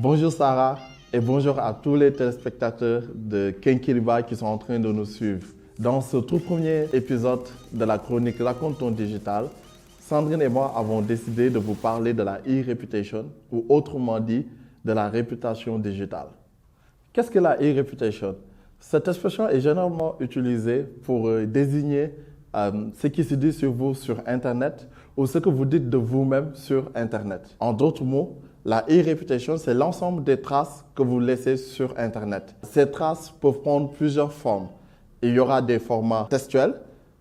Bonjour Sarah et bonjour à tous les téléspectateurs de Kenkiriba qui sont en train de nous suivre. Dans ce tout premier épisode de la chronique Raconte ton digital, Sandrine et moi avons décidé de vous parler de la e-reputation ou autrement dit de la réputation digitale. Qu'est-ce que la e-reputation? Cette expression est généralement utilisée pour désigner ce qui se dit sur vous sur Internet ou ce que vous dites de vous-même sur Internet. En d'autres mots, la e-reputation, c'est l'ensemble des traces que vous laissez sur Internet. Ces traces peuvent prendre plusieurs formes. Il y aura des formats textuels,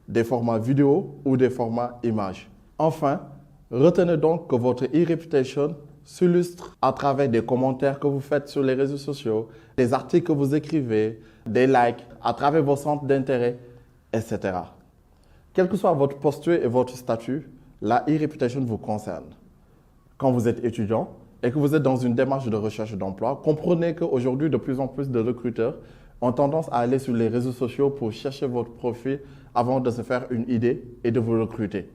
des formats vidéo ou des formats images. Enfin, retenez donc que votre e-reputation s'illustre à travers des commentaires que vous faites sur les réseaux sociaux, des articles que vous écrivez, des likes, à travers vos centres d'intérêt, etc. Quelle que soit votre posture et votre statut, la e-reputation vous concerne. Quand vous êtes étudiant et que vous êtes dans une démarche de recherche d'emploi, comprenez qu'aujourd'hui, de plus en plus de recruteurs ont tendance à aller sur les réseaux sociaux pour chercher votre profil avant de se faire une idée et de vous recruter.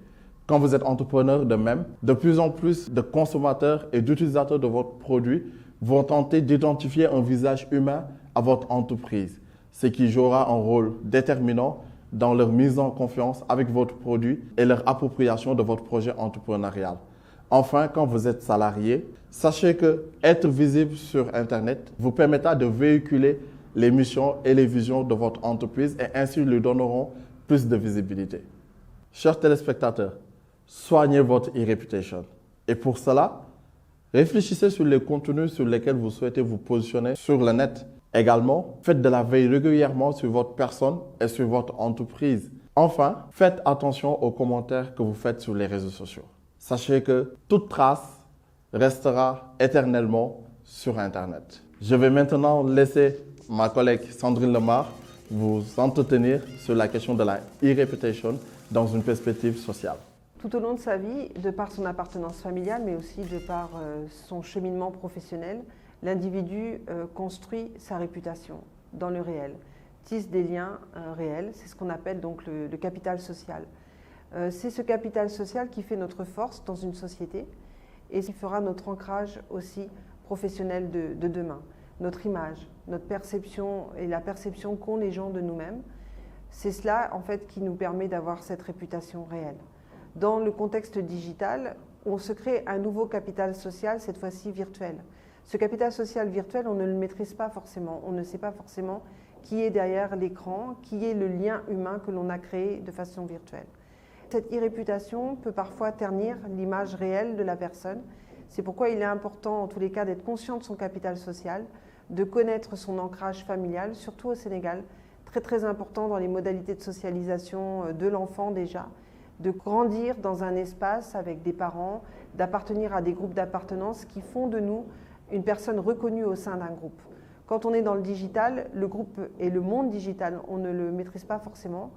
Quand vous êtes entrepreneur de même, de plus en plus de consommateurs et d'utilisateurs de votre produit vont tenter d'identifier un visage humain à votre entreprise, ce qui jouera un rôle déterminant dans leur mise en confiance avec votre produit et leur appropriation de votre projet entrepreneurial. Enfin, quand vous êtes salarié, sachez que être visible sur Internet vous permettra de véhiculer les missions et les visions de votre entreprise et ainsi lui donneront plus de visibilité. Chers téléspectateurs, soignez votre e-reputation. Et pour cela, réfléchissez sur les contenus sur lesquels vous souhaitez vous positionner sur le net. Également, faites de la veille régulièrement sur votre personne et sur votre entreprise. Enfin, faites attention aux commentaires que vous faites sur les réseaux sociaux. Sachez que toute trace restera éternellement sur Internet. Je vais maintenant laisser ma collègue Sandrine Lemar vous entretenir sur la question de la e-reputation dans une perspective sociale. Tout au long de sa vie, de par son appartenance familiale, mais aussi de par son cheminement professionnel, l'individu construit sa réputation dans le réel, tisse des liens réels, c'est ce qu'on appelle donc le capital social. C'est ce capital social qui fait notre force dans une société et qui fera notre ancrage aussi professionnel de demain. Notre image, notre perception et la perception qu'ont les gens de nous-mêmes, c'est cela en fait qui nous permet d'avoir cette réputation réelle. Dans le contexte digital, on se crée un nouveau capital social, cette fois-ci virtuel. Ce capital social virtuel, on ne le maîtrise pas forcément, on ne sait pas forcément qui est derrière l'écran, qui est le lien humain que l'on a créé de façon virtuelle. Cette e-réputation peut parfois ternir l'image réelle de la personne. C'est pourquoi il est important, en tous les cas, d'être conscient de son capital social, de connaître son ancrage familial, surtout au Sénégal, très important dans les modalités de socialisation de l'enfant déjà, de grandir dans un espace avec des parents, d'appartenir à des groupes d'appartenance qui font de nous une personne reconnue au sein d'un groupe. Quand on est dans le digital, le groupe et le monde digital, on ne le maîtrise pas forcément.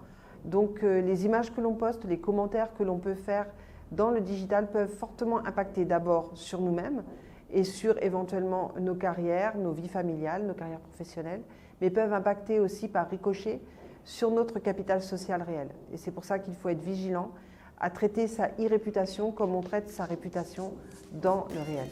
Donc les images que l'on poste, les commentaires que l'on peut faire dans le digital peuvent fortement impacter d'abord sur nous-mêmes et sur éventuellement nos carrières, nos vies familiales, nos carrières professionnelles, mais peuvent impacter aussi par ricochet sur notre capital social réel. Et c'est pour ça qu'il faut être vigilant à traiter sa e-réputation comme on traite sa réputation dans le réel.